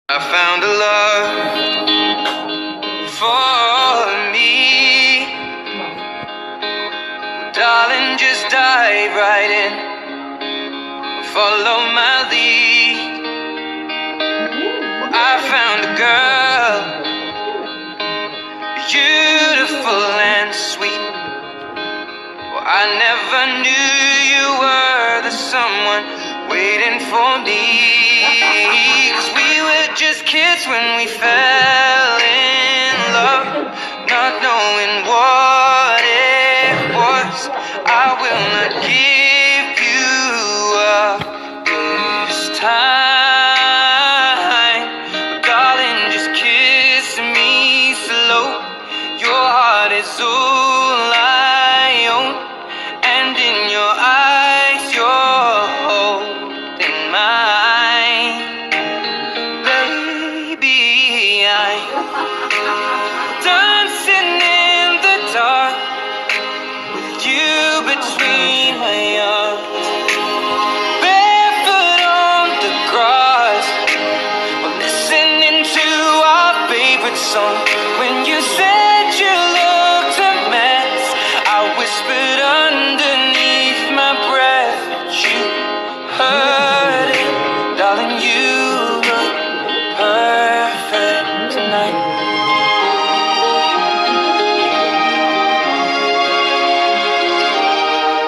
I found a love for me. Darling, just dive right in. Follow my lead. I found a girl, beautiful and sweet. I never knew you were the someone waiting for me. 'Cause we were just kids when we fell in love, not knowing what it was. I will not give you up this time, darling, just kiss me slow. Your heart is all I own, and in your eyes you're holding mine. Baby, I'm dancing in the dark with you between my arms, barefoot on the grass, we're listening to our favorite song. When you said you looked a mess, I whispered underneath my breath, but you heard it. Darling, you look perfect tonight.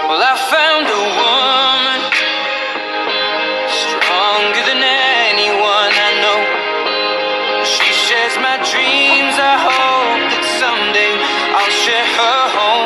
Well, I found a woman stronger than anyone I know. She shares my dreams. I hope that someday I'll share her home.